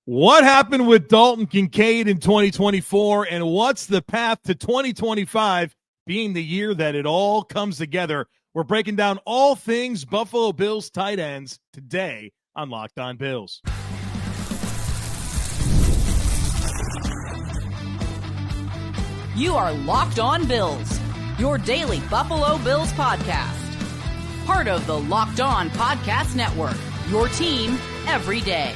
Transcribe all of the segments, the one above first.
What happened with Dalton Kincaid in 2024, and what's the path to 2025 being the year that it all comes together? We're breaking down all things Buffalo Bills tight ends today on Locked On Bills. You are Locked On Bills, your daily Buffalo Bills podcast. Part of the Locked On Podcast Network, your team every day.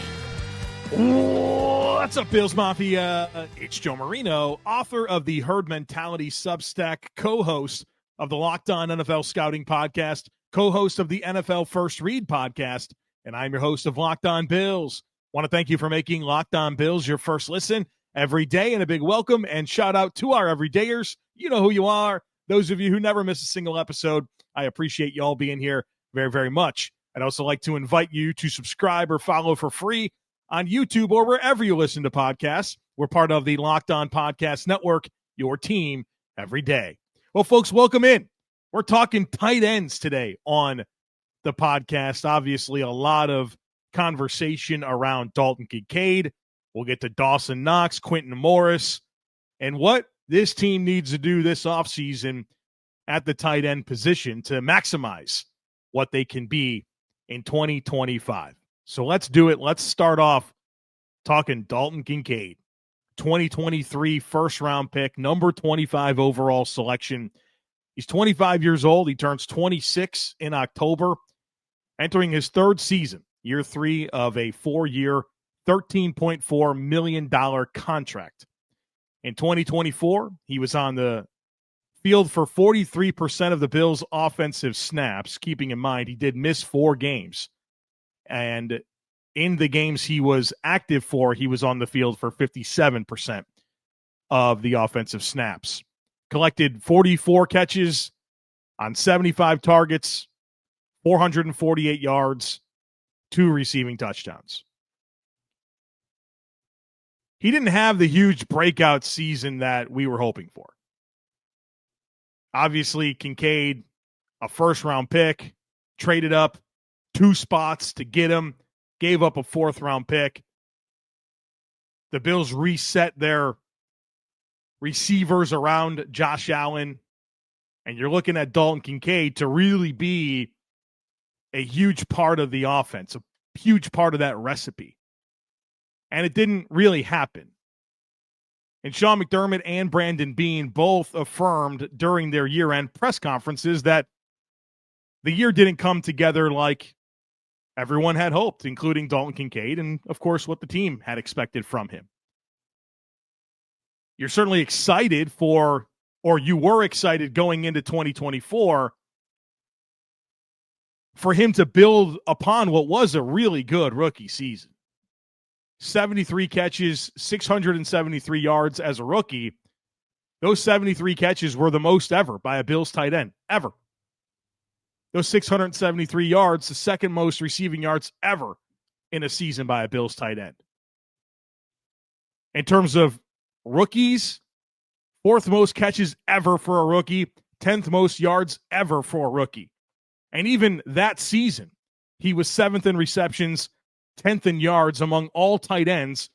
What's up, Bills Mafia? It's Joe Marino, author of the Herd Mentality Substack, co-host of the Locked On NFL Scouting Podcast, co-host of the NFL First Read Podcast, and I'm your host of Locked On Bills. Want to thank you for making Locked On Bills your first listen every day, and a big welcome and shout out to our everydayers. You know who you are. Those of you who never miss a single episode, I appreciate you all being here very, very much. I'd also like to invite you to subscribe or follow for free on YouTube or wherever you listen to podcasts. We're part of the Locked On Podcast Network, your team every day. Well, folks, welcome in. We're talking tight ends today on the podcast. Obviously, a lot of conversation around Dalton Kincaid. We'll get to Dawson, Knox, Quinton Morris, and what this team needs to do this offseason at the tight end position to maximize what they can be in 2025. So let's do it. Let's start off talking Dalton Kincaid, 2023 first-round pick, number 25 overall selection. He's 25 years old. He turns 26 in October, entering his third season, year 3 of a 4-year, $13.4 million contract. In 2024, he was on the field for 43% of the Bills' offensive snaps, keeping in mind he did miss 4 games. And in the games he was active for, he was on the field for 57% of the offensive snaps. Collected 44 catches on 75 targets, 448 yards, 2 receiving touchdowns. He didn't have the huge breakout season that we were hoping for. Obviously, Kincaid, a first-round pick, traded up 2 spots to get him, gave up a 4th-round pick. The Bills reset their receivers around Josh Allen, and you're looking at Dalton Kincaid to really be a huge part of the offense, a huge part of that recipe. And it didn't really happen. And Sean McDermott and Brandon Beane both affirmed during their year-end press conferences that the year didn't come together like everyone had hoped, including Dalton Kincaid and, of course, what the team had expected from him. You're certainly excited for, or you were excited going into 2024 for him to build upon what was a really good rookie season. 73 catches, 673 yards as a rookie. Those 73 catches were the most ever by a Bills tight end, ever. Those 673 yards, the second most receiving yards ever in a season by a Bills tight end. In terms of rookies, 4th most catches ever for a rookie, 10th most yards ever for a rookie. And even that season, he was 7th in receptions, 10th in yards among all tight ends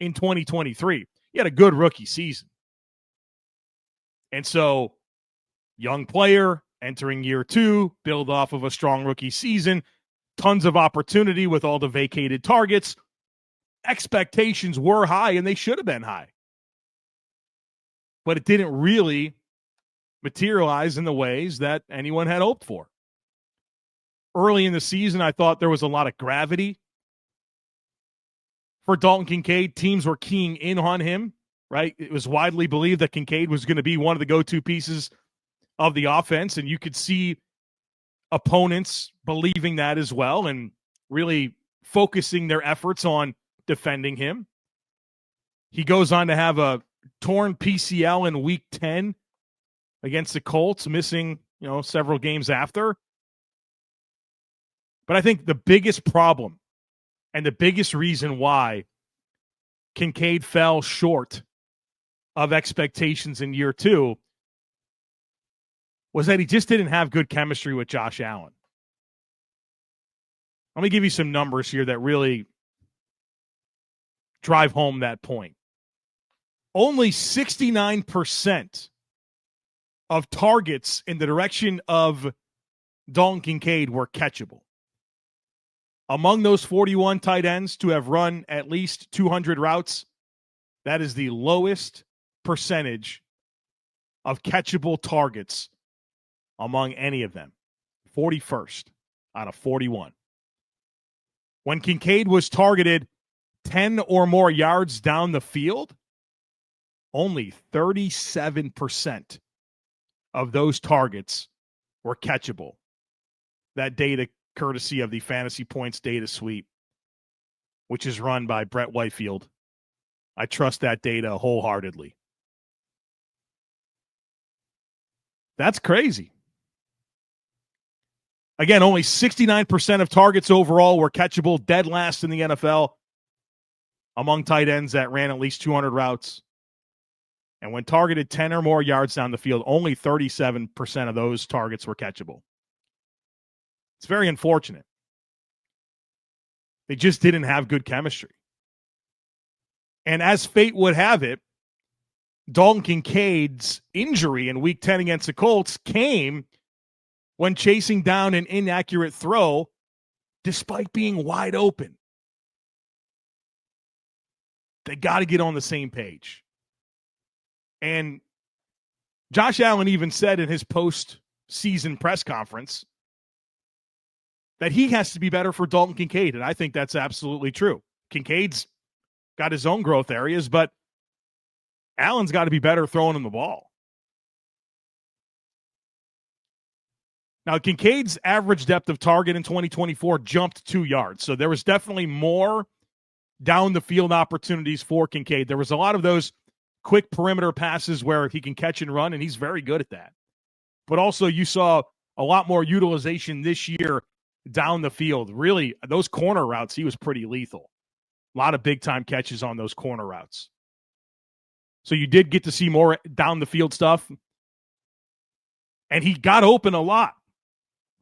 in 2023. He had a good rookie season. And so, young player, entering year 2, build off of a strong rookie season, tons of opportunity with all the vacated targets. Expectations were high, and they should have been high. But it didn't really materialize in the ways that anyone had hoped for. Early in the season, I thought there was a lot of gravity for Dalton Kincaid. Teams were keying in on him, right? It was widely believed that Kincaid was going to be one of the go-to pieces of the offense, and you could see opponents believing that as well and really focusing their efforts on defending him. He goes on to have a torn PCL in week 10 against the Colts, missing, several games after. But I think the biggest problem and the biggest reason why Kincaid fell short of expectations in year 2 was that he just didn't have good chemistry with Josh Allen. Let me give you some numbers here that really drive home that point. Only 69% of targets in the direction of Dalton Kincaid were catchable. Among those 41 tight ends to have run at least 200 routes, that is the lowest percentage of catchable targets among any of them. 41st out of 41. When Kincaid was targeted 10 or more yards down the field, only 37% of those targets were catchable. That data courtesy of the Fantasy Points Data Suite, which is run by Brett Whitefield. I trust that data wholeheartedly. That's crazy. Again, only 69% of targets overall were catchable, dead last in the NFL among tight ends that ran at least 200 routes. And when targeted 10 or more yards down the field, only 37% of those targets were catchable. It's very unfortunate. They just didn't have good chemistry. And as fate would have it, Dalton Kincaid's injury in Week 10 against the Colts came when chasing down an inaccurate throw despite being wide open. They got to get on the same page. And Josh Allen even said in his post-season press conference that he has to be better for Dalton Kincaid, and I think that's absolutely true. Kincaid's got his own growth areas, but Allen's got to be better throwing him the ball. Now, Kincaid's average depth of target in 2024 jumped 2 yards, so there was definitely more down the field opportunities for Kincaid. There was a lot of those quick perimeter passes where he can catch and run, and he's very good at that. But also you saw a lot more utilization this year down the field. Really, those corner routes, he was pretty lethal. A lot of big-time catches on those corner routes. So you did get to see more down the field stuff. And he got open a lot.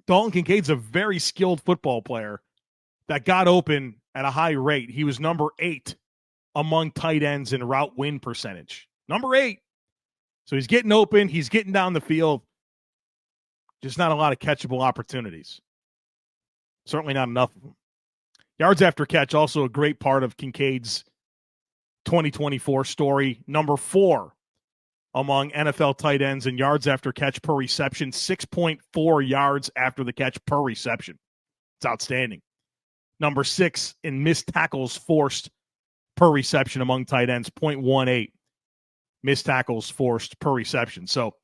Dalton Kincaid's a very skilled football player that got open at a high rate. He was number 8 among tight ends in route win percentage. Number 8. So he's getting open. He's getting down the field. Just not a lot of catchable opportunities. Certainly not enough of them. Yards after catch, also a great part of Kincaid's 2024 story. Number 4 among NFL tight ends in yards after catch per reception. 6.4 yards after the catch per reception. It's outstanding. Number 6 in missed tackles forced per reception among tight ends. 0.18 missed tackles forced per reception. So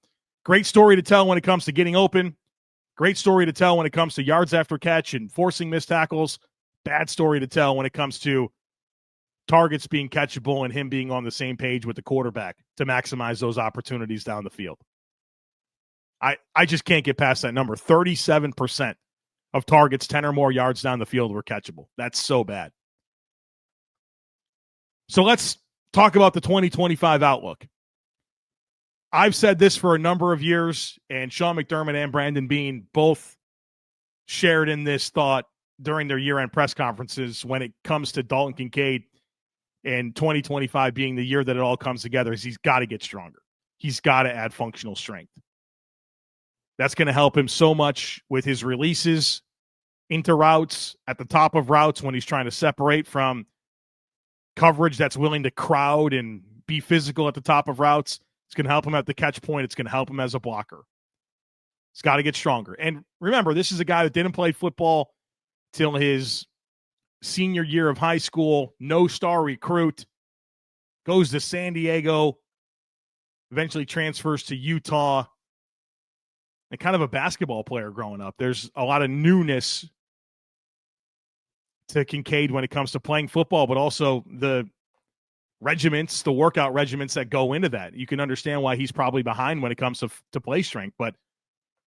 great story to tell when it comes to getting open. Great story to tell when it comes to yards after catch and forcing missed tackles. Bad story to tell when it comes to targets being catchable and him being on the same page with the quarterback to maximize those opportunities down the field. I just can't get past that number. 37% of targets 10 or more yards down the field were catchable. That's so bad. So let's talk about the 2025 outlook. I've said this for a number of years, and Sean McDermott and Brandon Beane both shared in this thought during their year-end press conferences when it comes to Dalton Kincaid and 2025 being the year that it all comes together. Is he's got to get stronger. He's got to add functional strength. That's going to help him so much with his releases into routes, at the top of routes when he's trying to separate from coverage that's willing to crowd and be physical at the top of routes. It's going to help him at the catch point. It's going to help him as a blocker. He's got to get stronger. And remember, this is a guy that didn't play football till his senior year of high school, no star recruit, goes to San Diego, eventually transfers to Utah, and kind of a basketball player growing up. There's a lot of newness to Kincaid when it comes to playing football, but also the regiments, the workout regiments that go into that. You can understand why he's probably behind when it comes to play strength, but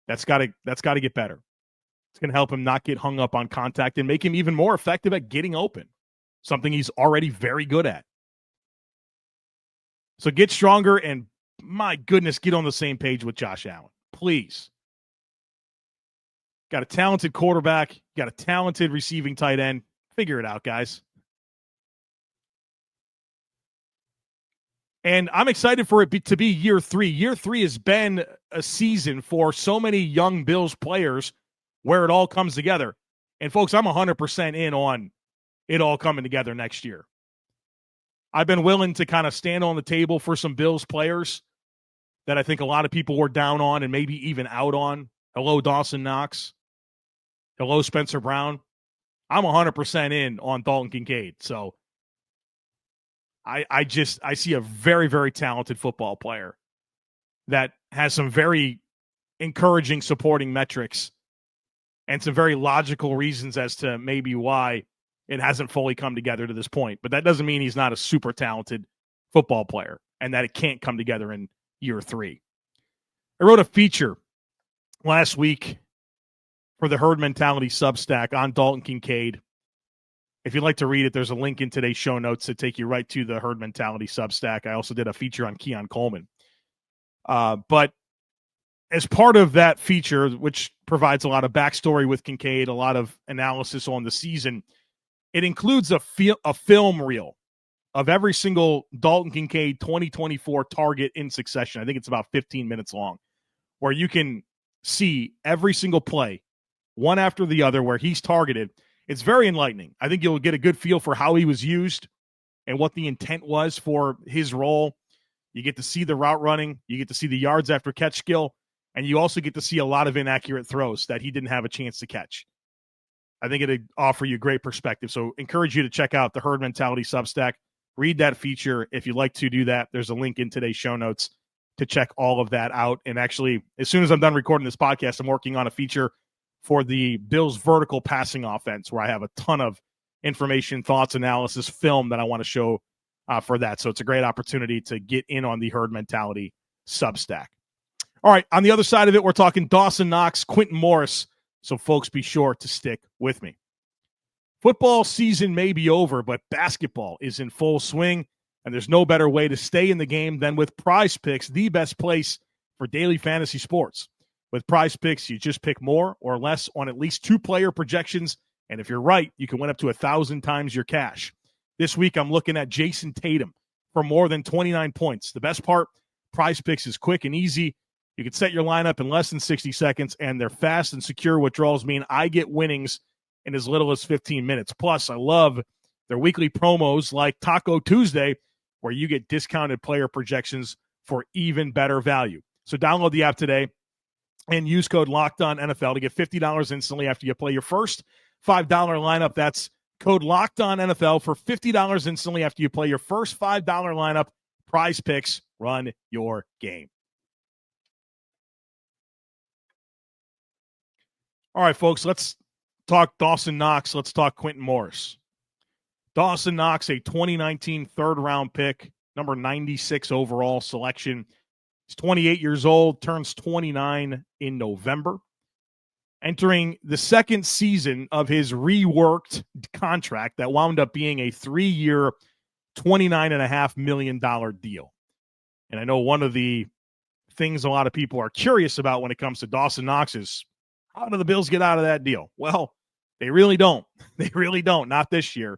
that's got to get better. It's going to help him not get hung up on contact and make him even more effective at getting open, something he's already very good at. So get stronger and, my goodness, get on the same page with Josh Allen. Please. Got a talented quarterback. Got a talented receiving tight end. Figure it out, guys. And I'm excited for it to be year 3. Year 3 has been a season for so many young Bills players where it all comes together. And, folks, I'm 100% in on it all coming together next year. I've been willing to kind of stand on the table for some Bills players that I think a lot of people were down on and maybe even out on. Hello, Dawson Knox. Hello, Spencer Brown. I'm 100% in on Dalton Kincaid. So I see a very, very talented football player that has some very encouraging supporting metrics and some very logical reasons as to maybe why it hasn't fully come together to this point. But that doesn't mean he's not a super talented football player and that it can't come together in year 3. I wrote a feature last week for the Herd Mentality Substack on Dalton Kincaid. If you'd like to read it, there's a link in today's show notes to take you right to the Herd Mentality Substack. I also did a feature on Keon Coleman. But as part of that feature, which provides a lot of backstory with Kincaid, a lot of analysis on the season, it includes a film reel of every single Dalton Kincaid 2024 target in succession. I think it's about 15 minutes long, where you can see every single play, one after the other, where he's targeted. It's very enlightening. I think you'll get a good feel for how he was used and what the intent was for his role. You get to see the route running. You get to see the yards after catch skill. And you also get to see a lot of inaccurate throws that he didn't have a chance to catch. I think it'd offer you great perspective. So encourage you to check out the Herd Mentality Substack. Read that feature. If you'd like to do that, there's a link in today's show notes to check all of that out. And actually, as soon as I'm done recording this podcast, I'm working on a feature for the Bills' vertical passing offense, where I have a ton of information, thoughts, analysis, film that I want to show for that. So it's a great opportunity to get in on the Herd Mentality Substack. All right, on the other side of it, we're talking Dawson Knox, Quinton Morris. So folks, be sure to stick with me. Football season may be over, but basketball is in full swing, and there's no better way to stay in the game than with PrizePicks, the best place for daily fantasy sports. With PrizePicks, you just pick more or less on at least 2-player projections, and if you're right, you can win up to 1,000 times your cash. This week, I'm looking at Jason Tatum for more than 29 points. The best part, PrizePicks is quick and easy. You can set your lineup in less than 60 seconds, and their fast and secure withdrawals mean I get winnings in as little as 15 minutes. Plus, I love their weekly promos like Taco Tuesday, where you get discounted player projections for even better value. So download the app today and use code LOCKEDONNFL to get $50 instantly after you play your first $5 lineup. That's code LOCKEDONNFL for $50 instantly after you play your first $5 lineup. PrizePicks, run your game. All right, folks, let's talk Dawson Knox. Let's talk Quinton Morris. Dawson Knox, a 2019 third-round pick, number 96 overall selection. He's 28 years old, turns 29 in November. Entering the second season of his reworked contract that wound up being a 3-year, $29.5 million deal. And I know one of the things a lot of people are curious about when it comes to Dawson Knox is, how do the Bills get out of that deal? Well, they really don't. They really don't. Not this year.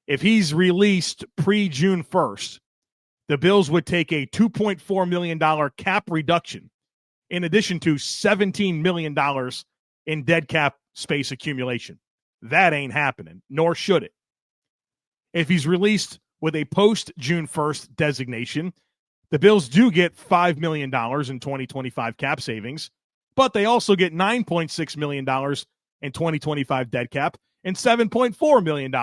If he's released pre-June 1st, the Bills would take a $2.4 million cap reduction in addition to $17 million in dead cap space accumulation. That ain't happening, nor should it. If he's released with a post-June 1st designation, the Bills do get $5 million in 2025 cap savings, but they also get $9.6 million in 2025 dead cap and $7.4 million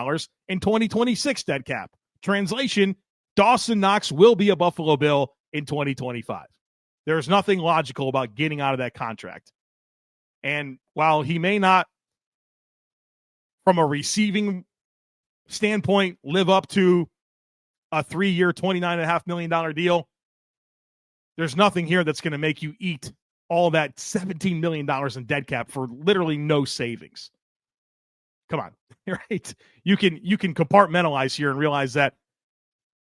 in 2026 dead cap. Translation, Dawson Knox will be a Buffalo Bill in 2025. There's nothing logical about getting out of that contract. And while he may not, from a receiving standpoint, live up to a 3-year, $29.5 million deal, there's nothing here that's going to make you eat all that $17 million in dead cap for literally no savings. Come on, right? You can compartmentalize here and realize that,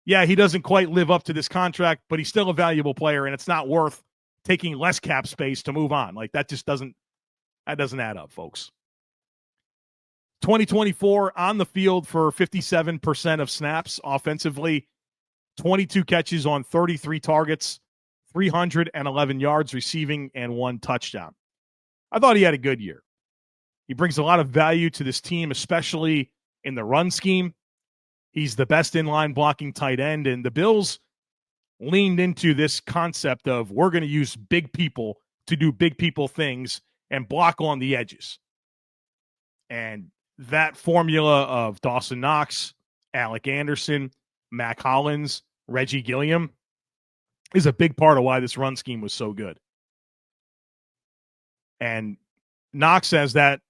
yeah, he doesn't quite live up to this contract, but he's still a valuable player, and it's not worth taking less cap space to move on. Like, that just doesn't add up, folks. 2024 on the field for 57% of snaps offensively, 22 catches on 33 targets, 311 yards receiving, and 1 touchdown. I thought he had a good year. He brings a lot of value to this team, especially in the run scheme. He's the best inline blocking tight end, and the Bills leaned into this concept of we're going to use big people to do big people things and block on the edges. And that formula of Dawson Knox, Alec Anderson, Mac Hollins, Reggie Gilliam is a big part of why this run scheme was so good. And Knox, as that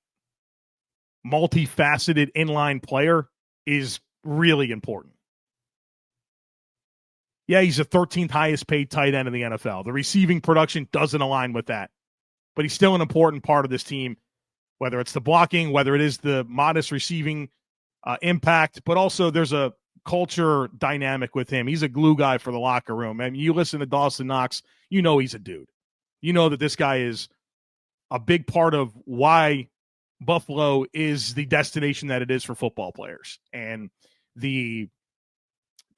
multifaceted inline player, is really important. Yeah, he's the 13th highest paid tight end in the NFL. The receiving production doesn't align with that, but he's still an important part of this team, whether it's the blocking, whether it is the modest receiving impact, but also there's a culture dynamic with him. He's a glue guy for the locker room. I mean, you listen to Dawson Knox, you know he's a dude. You know that this guy is a big part of why Buffalo is the destination that it is for football players, and the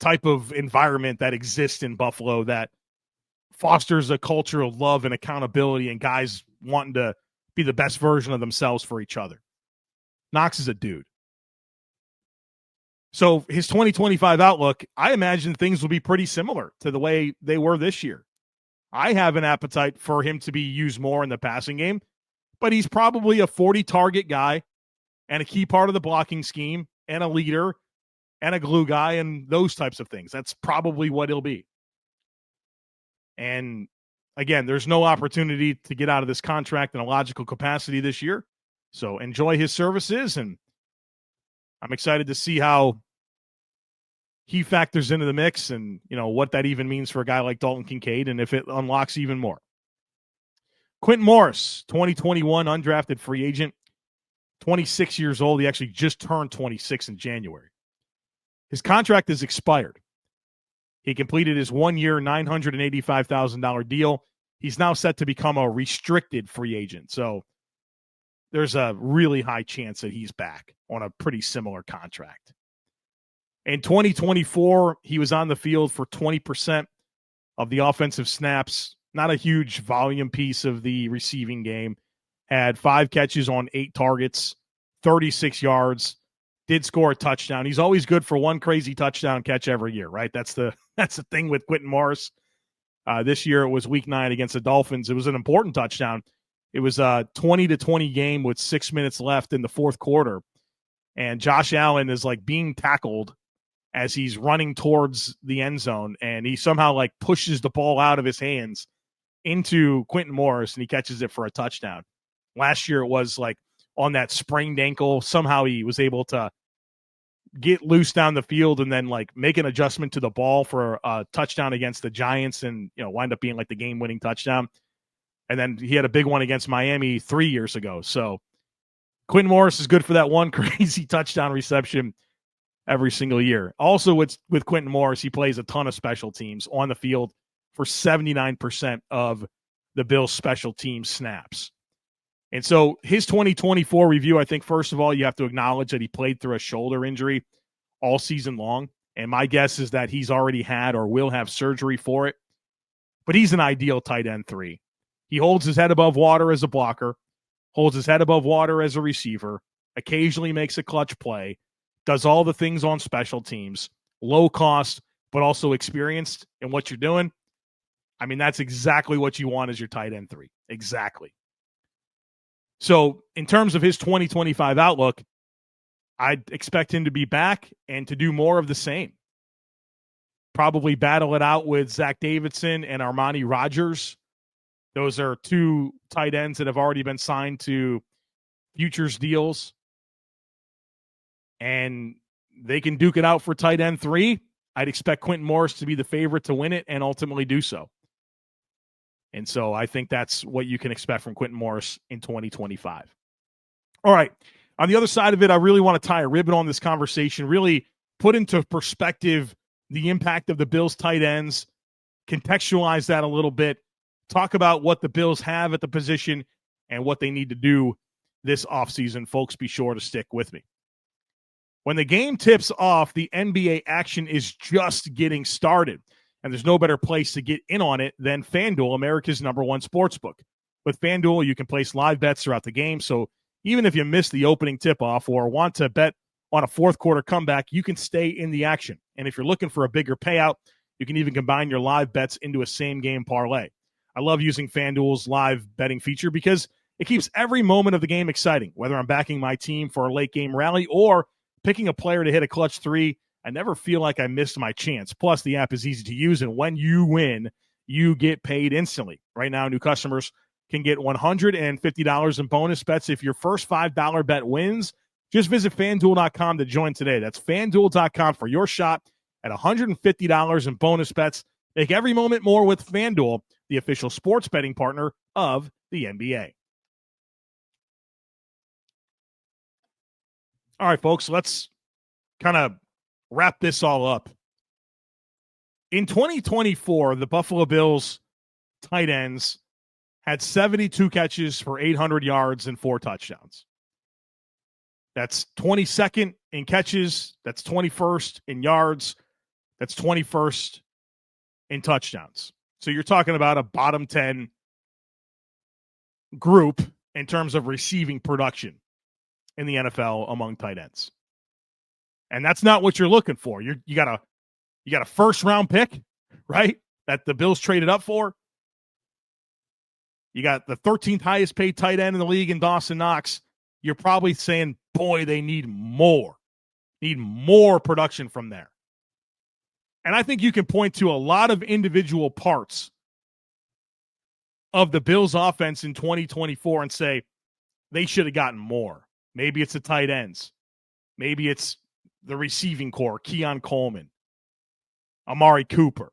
type of environment that exists in Buffalo that fosters a culture of love and accountability and guys wanting to be the best version of themselves for each other. Knox is a dude. So his 2025 outlook, I imagine things will be pretty similar to the way they were this year. I have an appetite for him to be used more in the passing game, but he's probably a 40-target guy and a key part of the blocking scheme and a leader and a glue guy and those types of things. That's probably what he'll be. And again, there's no opportunity to get out of this contract in a logical capacity this year. So enjoy his services, and I'm excited to see how he factors into the mix and, you know, what that even means for a guy like Dalton Kincaid and if it unlocks even more. Quinton Morris, 2021 undrafted free agent, 26 years old. He actually just turned 26 in January. His contract is expired. He completed his 1-year, $985,000 deal. He's now set to become a restricted free agent. So there's a really high chance that he's back on a pretty similar contract. In 2024, he was on the field for 20% of the offensive snaps. Not a huge volume piece of the receiving game. Had 5 catches on 8 targets, 36 yards. Did score a touchdown. He's always good for one crazy touchdown catch every year, right? That's the thing with Quinton Morris. This year it was week 9 against the Dolphins. It was an important touchdown. It was a 20-20 game with 6 minutes left in the fourth quarter. And Josh Allen is like being tackled as he's running towards the end zone. And he somehow like pushes the ball out of his hands into Quinton Morris and he catches it for a touchdown. Last year it was like on that sprained ankle. Somehow he was able to get loose down the field and then like make an adjustment to the ball for a touchdown against the Giants and, you know, wind up being like the game-winning touchdown. And then he had a big one against Miami 3 years ago. So Quinton Morris is good for that one crazy touchdown reception every single year. Also with Quinton Morris, he plays a ton of special teams on the field for 79% of the Bills' special team snaps. And so his 2024 review, I think, first of all, you have to acknowledge that he played through a shoulder injury all season long. And my guess is that he's already had or will have surgery for it. But he's an ideal tight end 3. He holds his head above water as a blocker, holds his head above water as a receiver, occasionally makes a clutch play, does all the things on special teams, low cost, but also experienced in what you're doing. I mean, that's exactly what you want as your tight end 3. Exactly. So in terms of his 2025 outlook, I'd expect him to be back and to do more of the same. Probably battle it out with Zach Davidson and Armani Rogers. Those are 2 tight ends that have already been signed to futures deals. And they can duke it out for tight end 3. I'd expect Quinton Morris to be the favorite to win it and ultimately do so. And so I think that's what you can expect from Quinton Morris in 2025. All right. On the other side of it, I really want to tie a ribbon on this conversation, really put into perspective the impact of the Bills tight ends, contextualize that a little bit, talk about what the Bills have at the position and what they need to do this offseason. Folks, be sure to stick with me. When the game tips off, the NBA action is just getting started, and there's no better place to get in on it than FanDuel, America's #1 sportsbook. With FanDuel, you can place live bets throughout the game, so even if you miss the opening tip-off or want to bet on a fourth-quarter comeback, you can stay in the action. And if you're looking for a bigger payout, you can even combine your live bets into a same-game parlay. I love using FanDuel's live betting feature because it keeps every moment of the game exciting. Whether I'm backing my team for a late-game rally or picking a player to hit a clutch three, I never feel like I missed my chance. Plus, the app is easy to use, and when you win, you get paid instantly. Right now, new customers can get $150 in bonus bets if your first $5 bet wins. Just visit FanDuel.com to join today. That's FanDuel.com for your shot at $150 in bonus bets. Make every moment more with FanDuel, the official sports betting partner of the NBA. All right, folks, let's kind of wrap this all up. In 2024, the Buffalo Bills tight ends had 72 catches for 800 yards and 4 touchdowns. That's 22nd in catches. That's 21st in yards. That's 21st in touchdowns. So you're talking about a bottom 10 group in terms of receiving production in the NFL among tight ends. And that's not what you're looking for. You got a first round pick, right? That the Bills traded up for. You got the 13th highest paid tight end in the league in Dawson Knox. You're probably saying, boy, they need more production from there. And I think you can point to a lot of individual parts of the Bills offense in 2024 and say they should have gotten more. Maybe it's the tight ends. Maybe it's the receiving core, Keon Coleman, Amari Cooper.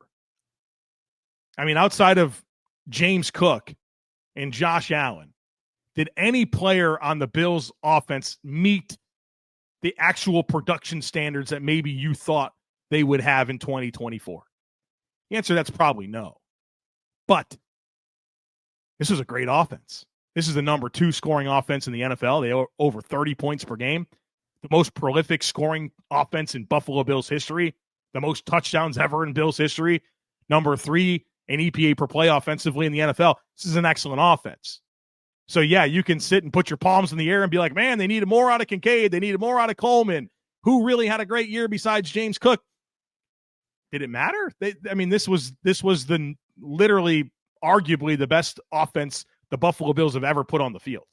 I mean, outside of James Cook and Josh Allen, did any player on the Bills offense meet the actual production standards that maybe you thought they would have in 2024? The answer, that's probably no. But this is a great offense. This is the number 2 scoring offense in the NFL. They are over 30 points per game. The most prolific scoring offense in Buffalo Bills history. The most touchdowns ever in Bills history. Number 3 in EPA per play offensively in the NFL. This is an excellent offense. So, yeah, you can sit and put your palms in the air and be like, man, they needed more out of Kincaid. They needed more out of Coleman. Who really had a great year besides James Cook? Did it matter? This was the literally, arguably the best offense the Buffalo Bills have ever put on the field.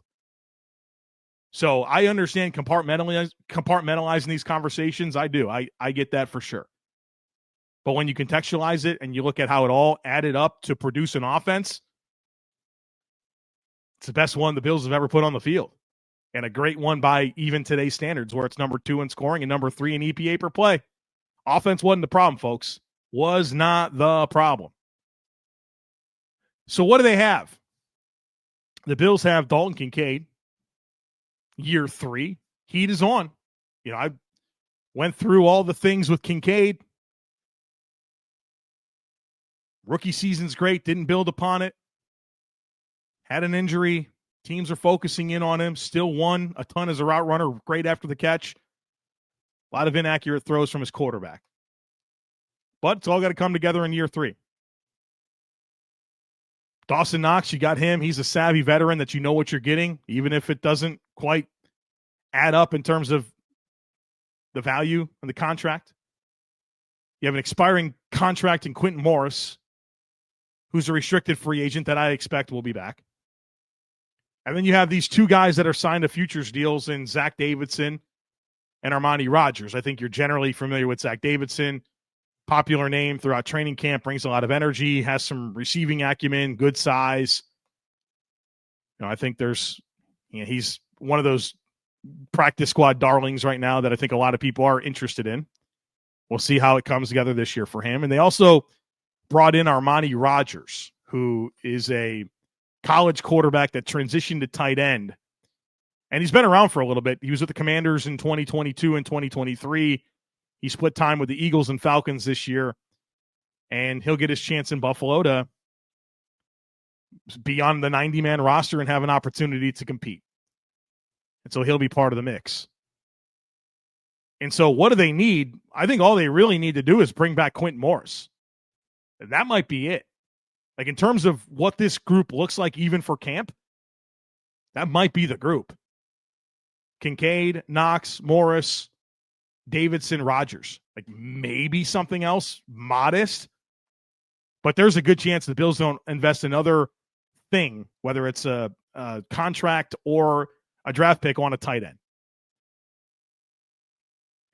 So I understand compartmentalizing these conversations. I do. I get that for sure. But when you contextualize it and you look at how it all added up to produce an offense, it's the best one the Bills have ever put on the field. And a great one by even today's standards, where it's number 2 in scoring and number 3 in EPA per play. Offense wasn't the problem, folks. Was not the problem. So what do they have? The Bills have Dalton Kincaid, year 3. Heat is on. I went through all the things with Kincaid. Rookie season's great. Didn't build upon it. Had an injury. Teams are focusing in on him. Still won a ton as a route runner. Great after the catch. A lot of inaccurate throws from his quarterback. But it's all got to come together in year 3. Dawson Knox, you got him. He's a savvy veteran that you know what you're getting, even if it doesn't quite add up in terms of the value of the contract. You have an expiring contract in Quinton Morris, who's a restricted free agent that I expect will be back. And then you have these 2 guys that are signed to futures deals in Zach Davidson and Armani Rogers. I think you're generally familiar with Zach Davidson. Popular name throughout training camp, brings a lot of energy, has some receiving acumen, good size. I think he's one of those practice squad darlings right now that I think a lot of people are interested in. We'll see how it comes together this year for him. And they also brought in Armani Rogers, who is a college quarterback that transitioned to tight end. And he's been around for a little bit. He was with the Commanders in 2022 and 2023. He split time with the Eagles and Falcons this year. And he'll get his chance in Buffalo to be on the 90-man roster and have an opportunity to compete. And so he'll be part of the mix. And so what do they need? I think all they really need to do is bring back Quinton Morris. And that might be it. Like in terms of what this group looks like, even for camp, that might be the group. Kincaid, Knox, Morris, Davidson, Rogers. Like maybe something else modest. But there's a good chance the Bills don't invest another thing, whether it's a contract or a draft pick on a tight end.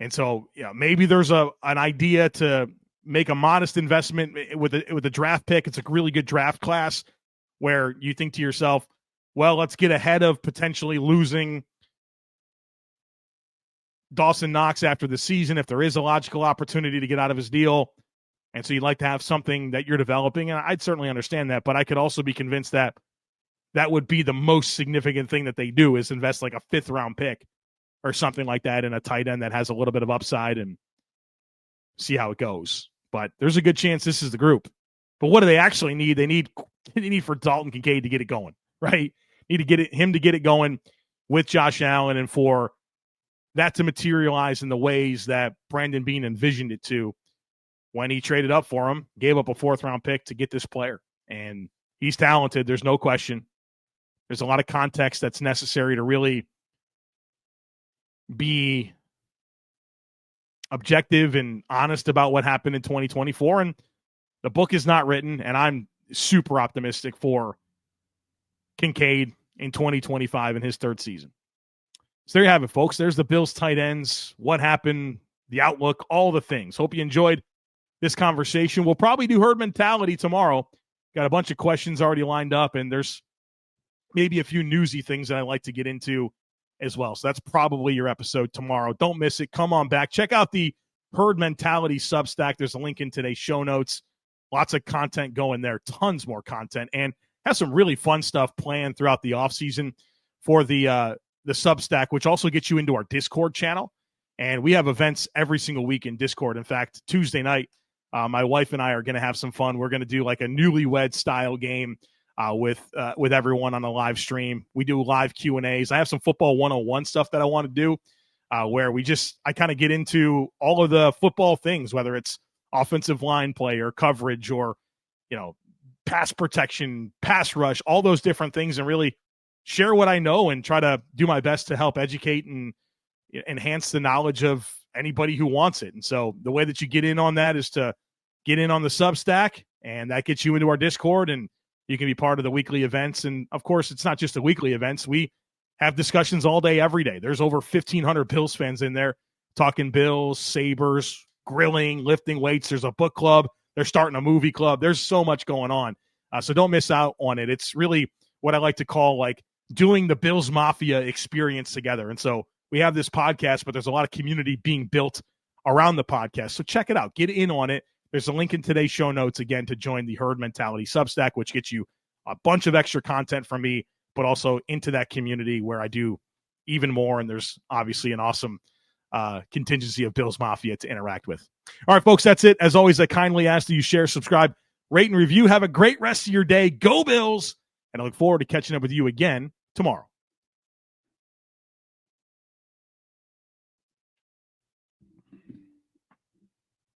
And so, maybe there's an idea to make a modest investment with a draft pick. It's a really good draft class where you think to yourself, well, let's get ahead of potentially losing Dawson Knox after the season if there is a logical opportunity to get out of his deal. And so you'd like to have something that you're developing. And I'd certainly understand that, but I could also be convinced that that would be the most significant thing that they do is invest like a 5th round pick or something like that in a tight end that has a little bit of upside and see how it goes. But there's a good chance this is the group. But what do they actually need? They need for Dalton Kincaid to get it going, right? Need to get him to get it going with Josh Allen and for that to materialize in the ways that Brandon Beane envisioned it to when he traded up for him, gave up a 4th round pick to get this player. And he's talented. There's no question. There's a lot of context that's necessary to really be objective and honest about what happened in 2024. And the book is not written, and I'm super optimistic for Kincaid in 2025 in his 3rd season. So there you have it, folks. There's the Bills tight ends, what happened, the outlook, all the things. Hope you enjoyed this conversation. We'll probably do herd mentality tomorrow. Got a bunch of questions already lined up, and there's maybe a few newsy things that I like to get into as well. So that's probably your episode tomorrow. Don't miss it. Come on back. Check out the Herd Mentality Substack. There's a link in today's show notes. Lots of content going there. Tons more content. And have some really fun stuff planned throughout the offseason for the Substack, which also gets you into our Discord channel. And we have events every single week in Discord. In fact, Tuesday night, my wife and I are going to have some fun. We're going to do like a newlywed style game with everyone on a live stream. We do live Q&As. I have some football 101 stuff that I want to do where I kind of get into all of the football things, whether it's offensive line play or coverage or, pass protection, pass rush, all those different things, and really share what I know and try to do my best to help educate and enhance the knowledge of anybody who wants it. And so the way that you get in on that is to get in on the Substack, and that gets you into our Discord, and you can be part of the weekly events. And of course, it's not just the weekly events. We have discussions all day, every day. There's over 1,500 Bills fans in there talking Bills, Sabres, grilling, lifting weights. There's a book club. They're starting a movie club. There's so much going on. So don't miss out on it. It's really what I like to call like doing the Bills Mafia experience together. And so we have this podcast, but there's a lot of community being built around the podcast. So check it out. Get in on it. There's a link in today's show notes, again, to join the Herd Mentality Substack, which gets you a bunch of extra content from me, but also into that community where I do even more. And there's obviously an awesome contingency of Bills Mafia to interact with. All right, folks, that's it. As always, I kindly ask that you share, subscribe, rate, and review. Have a great rest of your day. Go Bills. And I look forward to catching up with you again tomorrow.